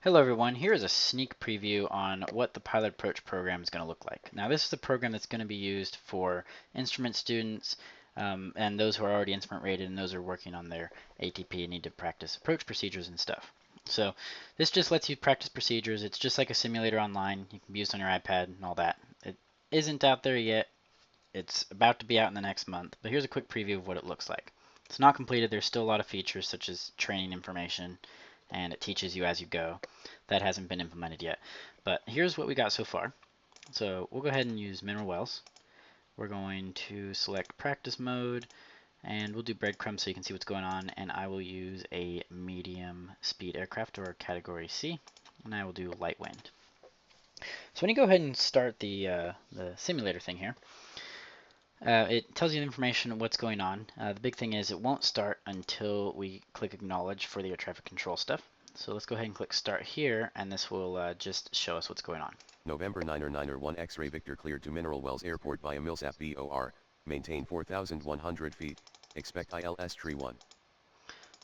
Hello everyone, here is a sneak preview on what the Pilot Approach program is going to look like. Now this is a program that's going to be used for instrument students and those who are already instrument rated and those who are working on their ATP and need to practice approach procedures and stuff. So this just lets you practice procedures. It's just like a simulator online. You can be used on your iPad and all that. It isn't out there yet. It's about to be out in the next month, but here's a quick preview of what it looks like. It's not completed. There's still a lot of features such as training information, and it teaches you as you go. That hasn't been implemented yet. But here's what we got so far. So we'll go ahead and use mineral wells. We're going to select practice mode, and we'll do breadcrumbs so you can see what's going on. And I will use a medium speed aircraft or category C, and I will do light wind. So when you go ahead and start the simulator thing here, it tells you the information of what's going on. The big thing is it won't start until we click acknowledge for the air traffic control stuff. So let's go ahead and click start here, and this will just show us what's going on. November 9er 1 X-ray Victor cleared to Mineral Wells Airport via Millsap BOR, maintain 4,100 feet, expect ILS tree 1.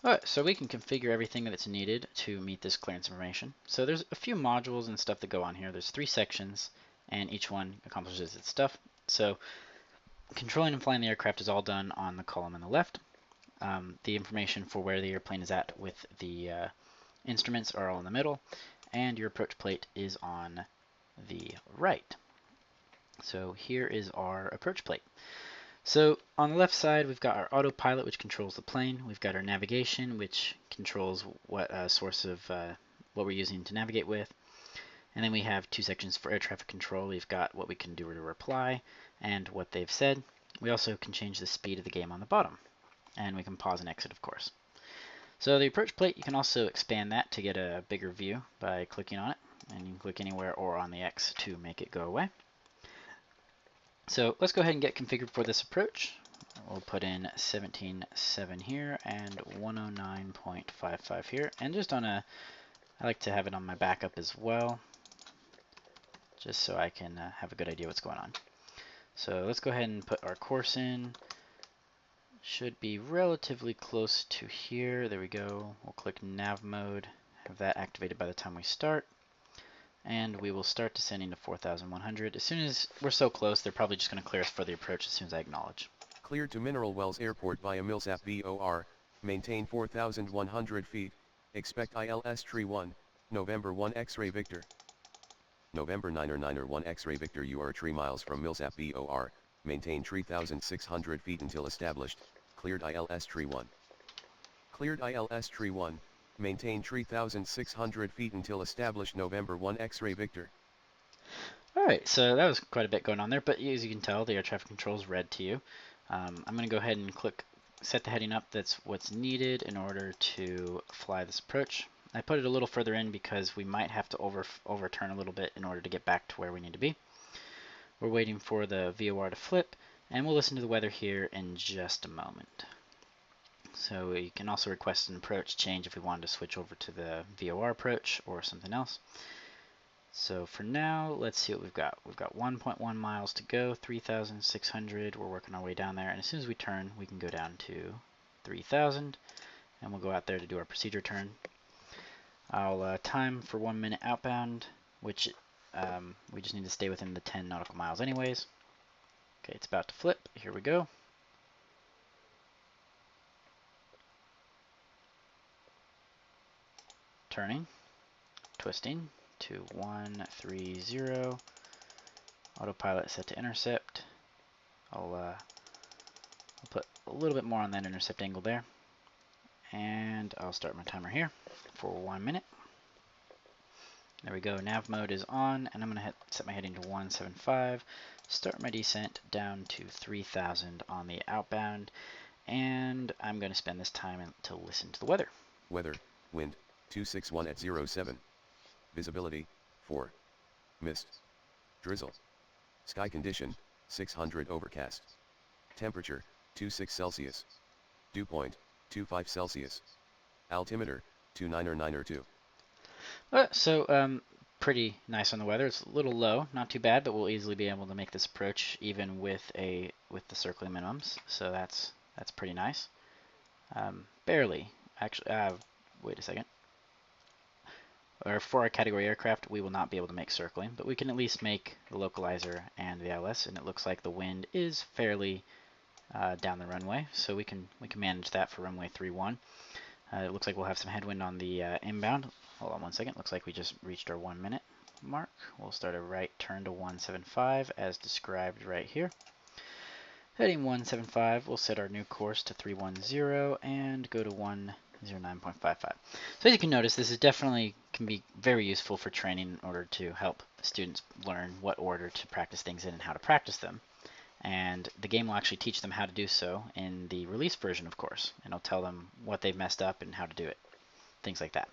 Alright, so we can configure everything that's needed to meet this clearance information. So there's a few modules and stuff that go on here. There's 3 sections, and each one accomplishes its stuff. So controlling and flying the aircraft is all done on the column on the left. The information for where the airplane is at with the instruments are all in the middle, and your approach plate is on the right. So here is our approach plate. So on the left side, we've got our autopilot, which controls the plane. We've got our navigation, which controls what source of what we're using to navigate with. And then we have 2 sections for air traffic control. We've got what we can do to reply and what they've said. We also can change the speed of the game on the bottom. And we can pause and exit, of course. So the approach plate, you can also expand that to get a bigger view by clicking on it. And you can click anywhere or on the X to make it go away. So let's go ahead and get configured for this approach. We'll put in 17.7 here and 109.55 here. And just on a, I like to have it on my backup as well, just so I can have a good idea what's going on. So let's go ahead and put our course in. Should be relatively close to here. There we go. We'll click nav mode, have that activated by the time we start. And we will start descending to 4,100. As soon as we're so close, they're probably just going to clear us for the approach as soon as I acknowledge. Cleared to Mineral Wells Airport via Millsap BOR, maintain 4,100 feet, expect ILS tree 1, November 1 X-ray Victor. November 9er 1 X-ray Victor, you are 3 miles from Millsap BOR, maintain 3,600 feet until established, cleared ILS tree 1. Cleared ILS tree 1, maintain 3,600 feet until established November 1 X-ray Victor. Alright, so that was quite a bit going on there, but as you can tell, the air traffic control is red to you. I'm going to go ahead and click set the heading up. That's what's needed in order to fly this approach. I put it a little further in because we might have to overturn a little bit in order to get back to where we need to be. We're waiting for the VOR to flip, and we'll listen to the weather here in just a moment. So you can also request an approach change if we wanted to switch over to the VOR approach or something else. So for now, let's see what we've got. We've got 1.1 miles to go, 3,600. We're working our way down there, and as soon as we turn, we can go down to 3,000, and we'll go out there to do our procedure turn. I'll time for 1 minute outbound, which we just need to stay within the 10 nautical miles anyways. Okay, it's about to flip. Here we go. Turning, twisting to 130. Autopilot set to intercept. I'll put a little bit more on that intercept angle there. And I'll start my timer here for 1 minute. There we go, nav mode is on, and I'm going to set my heading to 175, start my descent down to 3,000 on the outbound, and I'm going to spend this time to listen to the weather. Weather, wind, 261 at 07. Visibility, 4. Mist. Drizzle. Sky condition, 600 overcast. Temperature, 26 Celsius. Dew point, 25 Celsius. Altimeter, 299er2. So pretty nice on the weather. It's a little low, not too bad, but we'll easily be able to make this approach even with the circling minimums. So that's pretty nice. Barely, actually. Wait a second. or for our category aircraft, we will not be able to make circling, but we can at least make the localizer and the ILS, and it looks like the wind is fairly down the runway, so we can manage that for runway 31. It looks like we'll have some headwind on the inbound. Hold on one second. Looks like we just reached our 1 minute mark. We'll start a right turn to 175 as described right here. Heading 175, we'll set our new course to 310 and go to 109.55. So as you can notice, this is definitely can be very useful for training in order to help students learn what order to practice things in and how to practice them. And the game will actually teach them how to do so in the release version, of course, and it'll tell them what they've messed up and how to do it, things like that.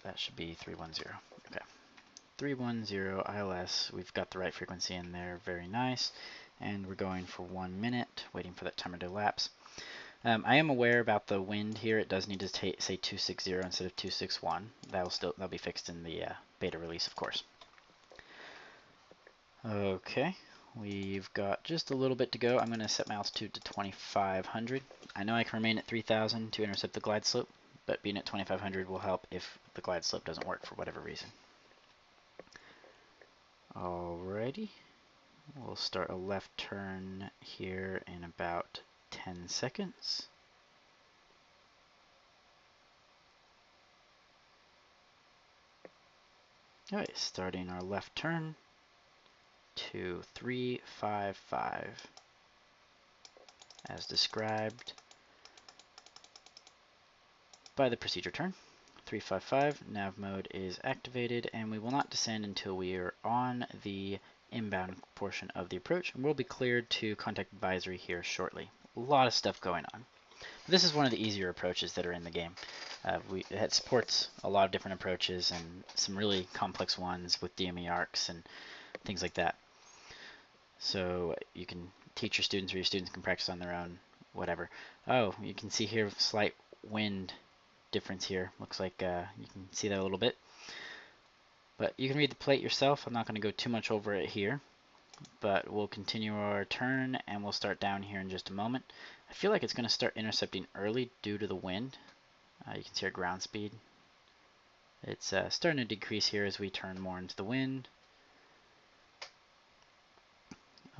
That should be 310. Okay, 310 ILS. We've got the right frequency in there, very nice. And we're going for 1 minute, waiting for that timer to elapse. I am aware about the wind here. It does need to say 260 instead of 261. That'll be fixed in the beta release, of course. Okay, we've got just a little bit to go. I'm going to set my altitude to 2,500. I know I can remain at 3,000 to intercept the glide slope, but being at 2,500 will help if the glide slope doesn't work for whatever reason. Alrighty, we'll start a left turn here in about 10 seconds. Alright, starting our left turn to 355 as described by the procedure turn. 355, nav mode is activated, and we will not descend until we are on the inbound portion of the approach, and we'll be cleared to contact advisory here shortly. A lot of stuff going on. This is one of the easier approaches that are in the game. It supports a lot of different approaches and some really complex ones with DME arcs and things like that. So you can teach your students, or your students can practice on their own, whatever. Oh, you can see here slight wind difference here. Looks like you can see that a little bit. But you can read the plate yourself. I'm not going to go too much over it here. But we'll continue our turn, and we'll start down here in just a moment. I feel like it's going to start intercepting early due to the wind. You can see our ground speed. It's starting to decrease here as we turn more into the wind.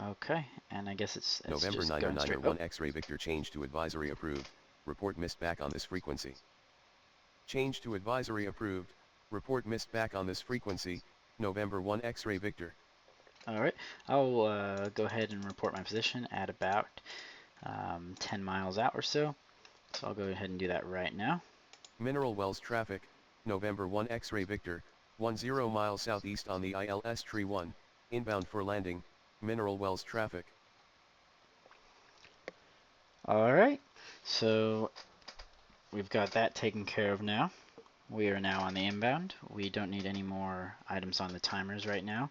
Okay, and I guess it's November just 9 going 9 straight. 1 X-ray Victor change to advisory approved. Report missed back on this frequency. Change to advisory approved. Report missed back on this frequency. November 1 X-ray Victor. Alright, I'll go ahead and report my position at about 10 miles out or so. So I'll go ahead and do that right now. Mineral Wells traffic, November 1 X-ray Victor, 10 miles southeast on the ILS Tree 1, inbound for landing, Mineral Wells traffic. Alright, so we've got that taken care of now. We are now on the inbound. We don't need any more items on the timers right now.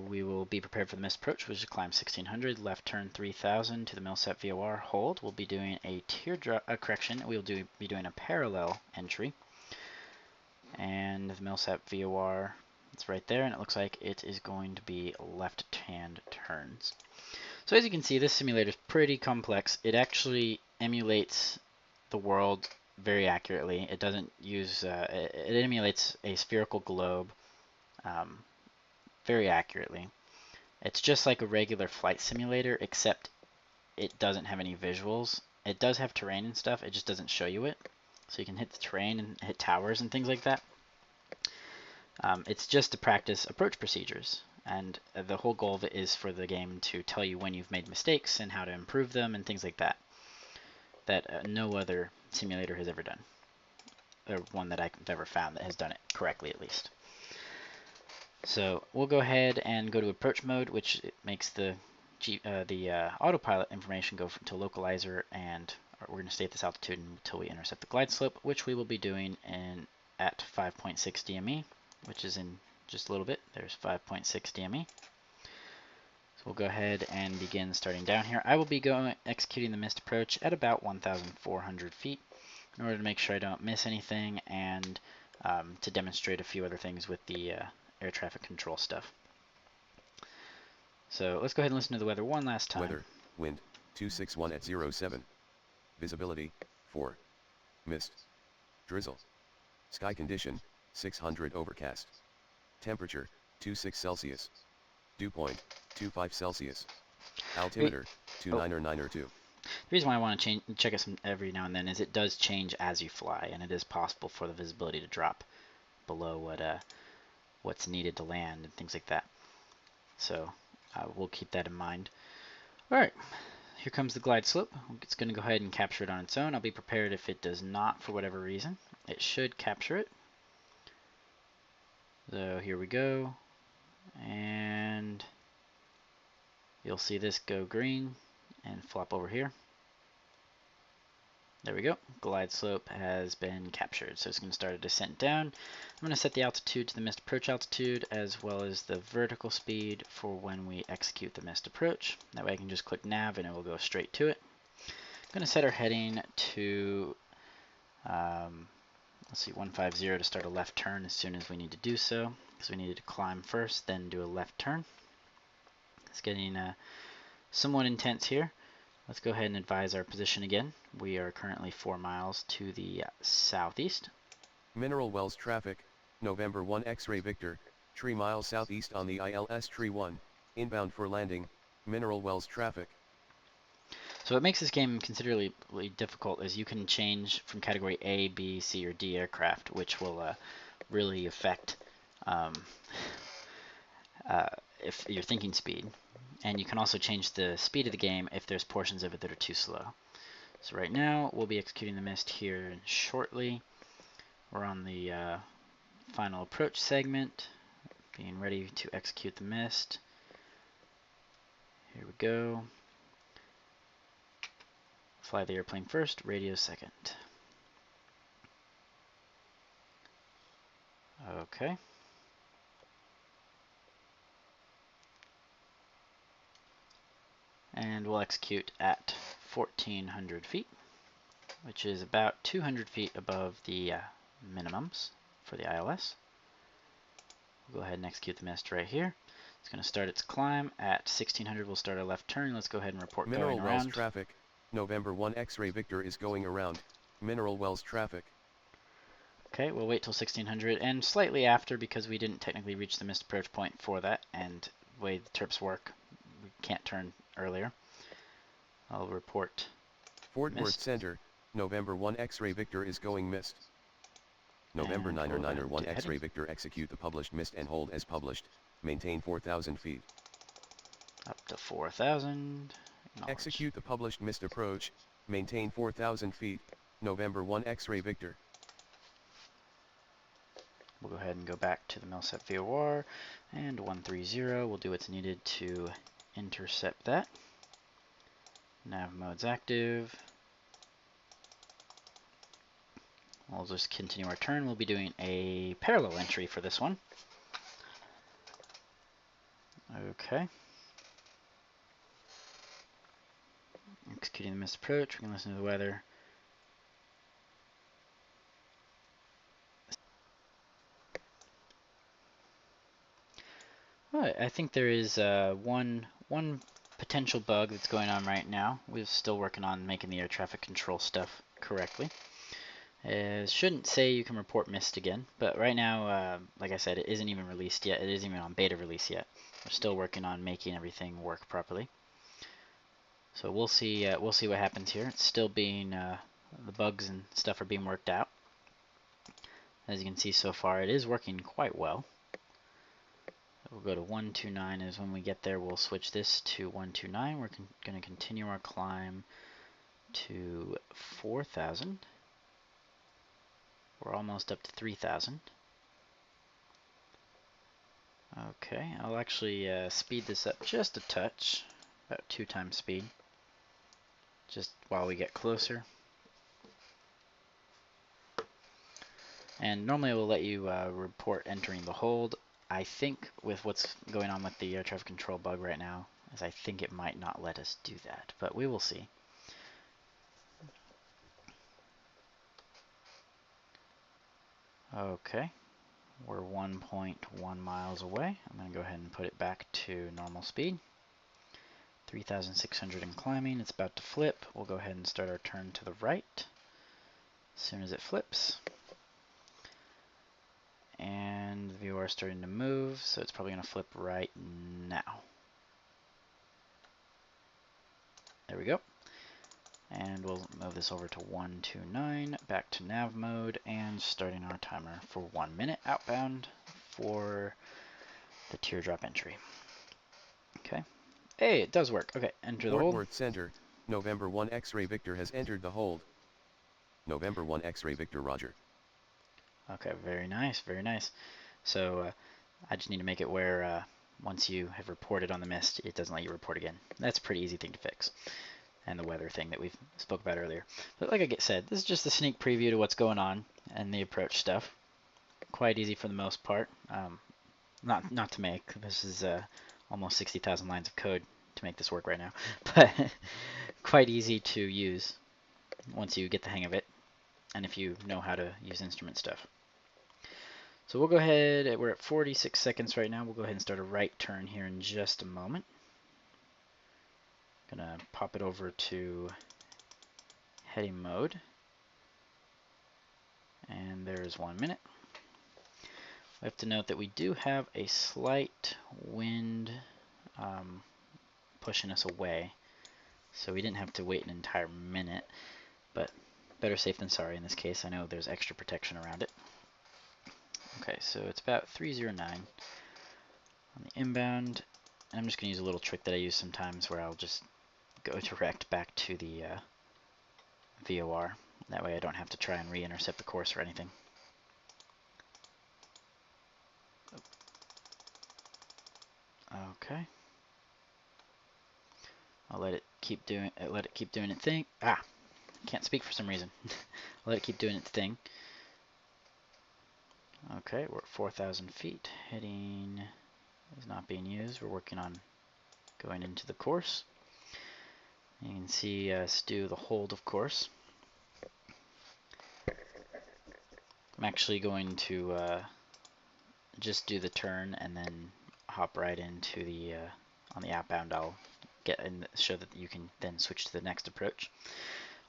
We will be prepared for the missed approach, which is climb 1600, left turn 3000 to the Milsap VOR, hold. We'll be doing a teardrop correction. We'll be doing a parallel entry. And the Milsap VOR, it's right there, and it looks like it is going to be left-hand turns. So as you can see, this simulator is pretty complex. It actually emulates the world very accurately. It doesn't use, it emulates a spherical globe very accurately. It's just like a regular flight simulator, except it doesn't have any visuals. It does have terrain and stuff, it just doesn't show you it. So you can hit the terrain and hit towers and things like that. It's just to practice approach procedures, and the whole goal of it is for the game to tell you when you've made mistakes and how to improve them and things like that, that no other simulator has ever done, or one that I've ever found that has done it correctly at least. So we'll go ahead and go to approach mode, which makes the autopilot information go to localizer, and we're going to stay at this altitude until we intercept the glide slope, which we will be doing at 5.6 DME, which is in just a little bit. There's 5.6 DME. So we'll go ahead and begin starting down here. I will be executing the missed approach at about 1,400 feet in order to make sure I don't miss anything, and to demonstrate a few other things with the air traffic control stuff. So let's go ahead and listen to the weather one last time. Weather, wind, 261 at 07. Visibility, 4. Mist. Drizzle. Sky condition, 600 overcast. Temperature, 26 Celsius. Dew point, 25 Celsius. Altimeter, Oh. 2992. The reason why I want to check it every now and then is it does change as you fly, and it is possible for the visibility to drop below what's needed to land and things like that. So we'll keep that in mind. All right, here comes the glide slope. It's going to go ahead and capture it on its own. I'll be prepared if it does not for whatever reason. It should capture it. So here we go, and you'll see this go green and flop over here. There we go. Glide slope has been captured. So it's going to start a descent down. I'm going to set the altitude to the missed approach altitude as well as the vertical speed for when we execute the missed approach. That way I can just click nav and it will go straight to it. I'm going to set our heading to, let's see, 150 to start a left turn as soon as we need to do so. Because we needed to climb first, then do a left turn. It's getting somewhat intense here. Let's go ahead and advise our position again. We are currently 4 miles to the southeast. Mineral Wells traffic, November 1 X-ray Victor, 3 miles southeast on the ILS Tree 1, inbound for landing, Mineral Wells traffic. So what makes this game considerably difficult is you can change from category A, B, C, or D aircraft, which will really affect if your thinking speed. And you can also change the speed of the game if there's portions of it that are too slow. So right now, we'll be executing the mist here shortly. We're on the final approach segment, being ready to execute the mist. Here we go. Fly the airplane first, radio second. Okay. And we'll execute at 1,400 feet, which is about 200 feet above the minimums for the ILS. We'll go ahead and execute the mist right here. It's going to start its climb at 1,600. We'll start a left turn. Let's go ahead and report Mineral going Wells around. traffic, November 1 X-ray Victor is going around, Mineral Wells traffic. Okay, we'll wait till 1,600 and slightly after because we didn't technically reach the missed approach point for that, and the way the terps work, we can't turn earlier. I'll report Fort Worth missed. Center, November 1 X-ray Victor is going missed. November And 9 we'll go ahead 1 to X-ray heading. Victor execute the published mist and hold as published, maintain 4,000 feet. Up to 4,000. Execute the published mist approach, maintain 4,000 feet, November 1 X-ray Victor. We'll go ahead and go back to the MILSAP VOR, and 130 will do what's needed to intercept that. Nav mode's active. We'll just continue our turn. We'll be doing a parallel entry for this one. Okay. Executing the missed approach. We can listen to the weather. Well, I think there is one potential bug that's going on right now. We're still working on making the air traffic control stuff correctly. Shouldn't say you can report missed again, but right now, like I said, it isn't even released yet. It isn't even on beta release yet. We're still working on making everything work properly. So we'll see what happens here. It's still being the bugs and stuff are being worked out. As you can see so far, it is working quite well. We'll go to 129 is when we get there. We'll switch this to 129. We're going to continue our climb to 4,000. We're almost up to 3,000. Okay, I'll actually speed this up just a touch, about 2 times speed, just while we get closer. And normally it will let you report entering the hold. I think with what's going on with the air traffic control bug right now, is I think it might not let us do that, but we will see. Okay, we're 1.1 miles away. I'm going to go ahead and put it back to normal speed. 3,600 and climbing. It's about to flip. We'll go ahead and start our turn to the right as soon as it flips. VOR is starting to move, so it's probably going to flip right now. There we go. And we'll move this over to 129, back to nav mode, and starting our timer for 1 minute outbound for the teardrop entry. Okay. Hey, it does work. Okay, enter the Fort hold. Worth Center, November 1 X-Ray Victor has entered the hold. November 1 X-Ray Victor Roger. Okay, very nice, very nice. So I just need to make it where once you have reported on the mist, it doesn't let you report again. That's a pretty easy thing to fix. And the weather thing that we spoke about earlier. But like I said, this is just a sneak preview to what's going on and the approach stuff. Quite easy for the most part. Not to make. This is almost 60,000 lines of code to make this work right now. But quite easy to use once you get the hang of it. And if you know how to use instrument stuff. So we'll go ahead, we're at 46 seconds right now. We'll go ahead and start a right turn here in just a moment. Gonna pop it over to heading mode. And there's 1 minute. We have to note that we do have a slight wind pushing us away. So we didn't have to wait an entire minute, but better safe than sorry in this case. I know there's extra protection around it. Okay, so it's about 309 on the inbound. And I'm just going to use a little trick that I use sometimes where I'll just go direct back to the VOR. That way I don't have to try and re-intercept the course or anything. Okay. I'll let it keep doing its thing. Can't speak for some reason. Let it keep doing its thing. Okay, we're at 4,000 feet. Heading is not being used. We're working on going into the course. You can see us do the hold, of course. I'm actually going to just do the turn and then hop right into the on the outbound. I'll get and show that you can then switch to the next approach.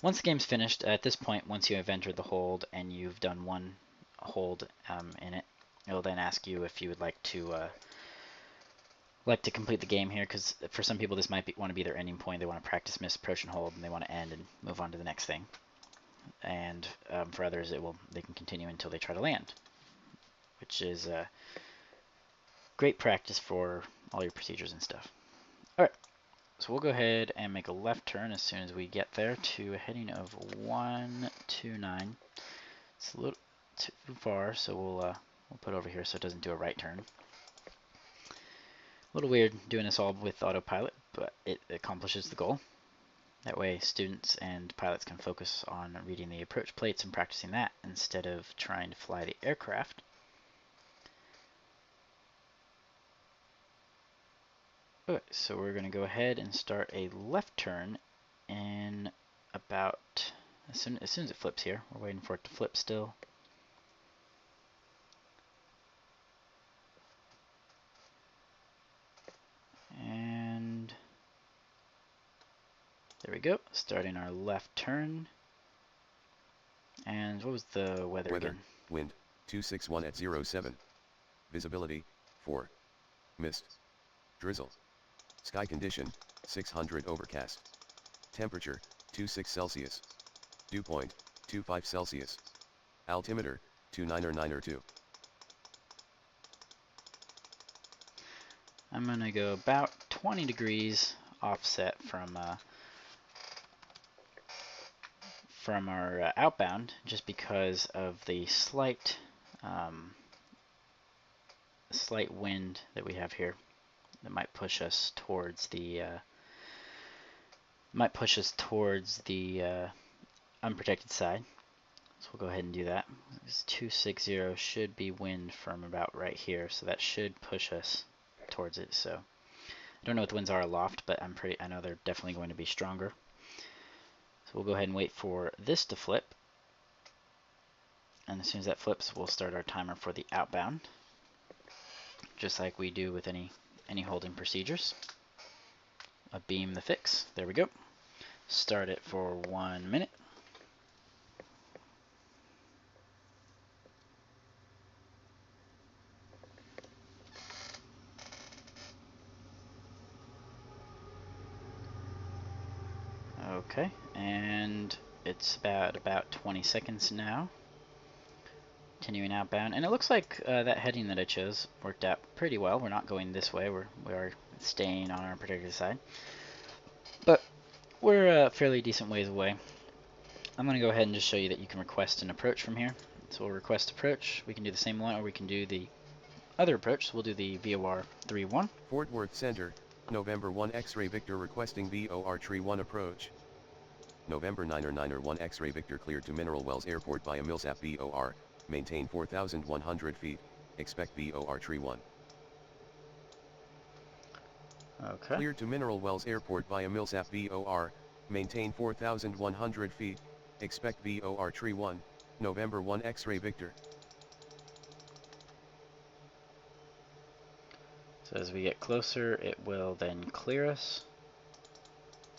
Once the game's finished, at this point, once you have entered the hold and you've done one hold in it, it'll then ask you if you would like to complete the game here, because for some people this might want to be their ending point. They want to practice miss, approach, and hold, and they want to end and move on to the next thing. And for others, they can continue until they try to land, which is great practice for all your procedures and stuff. All right, so we'll go ahead and make a left turn as soon as we get there to a heading of 129. It's a little too far, so we'll put it over here so it doesn't do a right turn. A little weird doing this all with autopilot, but it accomplishes the goal. That way students and pilots can focus on reading the approach plates and practicing that instead of trying to fly the aircraft. Okay, so we're going to go ahead and start a left turn in about as soon as it flips here. We're waiting for it to flip still. And there we go, starting our left turn. And what was the weather again? Wind, 261 at 07. Visibility, 4. Mist. Drizzle. Sky condition, 600 overcast. Temperature, 26 Celsius. Dew point, 25 Celsius. Altimeter, 29902. I'm going to go about 20 degrees offset from our outbound, just because of the slight wind that we have here that might push us towards the unprotected side. So we'll go ahead and do that. This 260 should be wind from about right here, so that should push us towards it. So I don't know what the winds are aloft, but I know they're definitely going to be stronger. So we'll go ahead and wait for this to flip. And as soon as that flips, we'll start our timer for the outbound, just like we do with any holding procedures. A beam the fix. There we go. Start it for 1 minute. and it's about 20 seconds now. Continuing outbound, and it looks like that heading that I chose worked out pretty well. We're not going this way, we are staying on our particular side, but we're a fairly decent ways away. I'm going to go ahead and just show you that you can request an approach from here. So we'll request approach. We can do the same one, or we can do the other approach. So we'll do the VOR 3-1. Fort Worth Center, November 1 X-Ray Victor requesting VOR Tree 1 approach. November 9er 1 X-Ray Victor cleared to Mineral Wells Airport via Millsap VOR, maintain 4,100 feet, expect VOR Tree 1. Okay. Cleared to Mineral Wells Airport via Millsap VOR, maintain 4,100 feet, expect VOR Tree 1, November 1 X-Ray Victor. So as we get closer, it will then clear us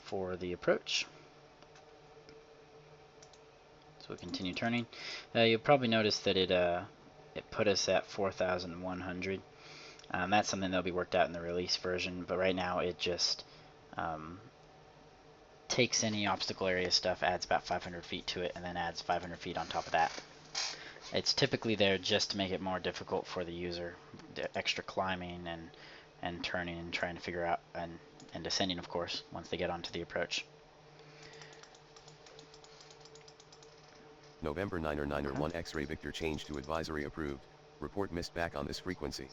for the approach. So we'll continue turning. You'll probably notice that it put us at 4,100. That's something that'll be worked out in the release version, but right now it just takes any obstacle area stuff, adds about 500 feet to it, and then adds 500 feet on top of that. It's typically there just to make it more difficult for the user, the extra climbing and turning and trying to figure out, and descending, of course, once they get onto the approach. November 9er 1 X-Ray Victor changed to advisory approved. Report missed back on this frequency.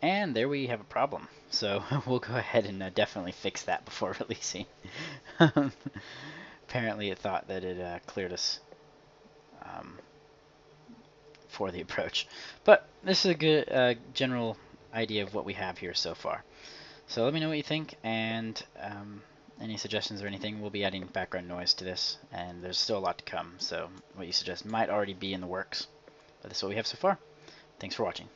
And there we have a problem. So we'll go ahead and definitely fix that before releasing. Apparently it thought that it cleared us for the approach. But this is a good general idea of what we have here so far. So let me know what you think, and any suggestions or anything. We'll be adding background noise to this, and there's still a lot to come, so what you suggest might already be in the works. But this is what we have so far. Thanks for watching.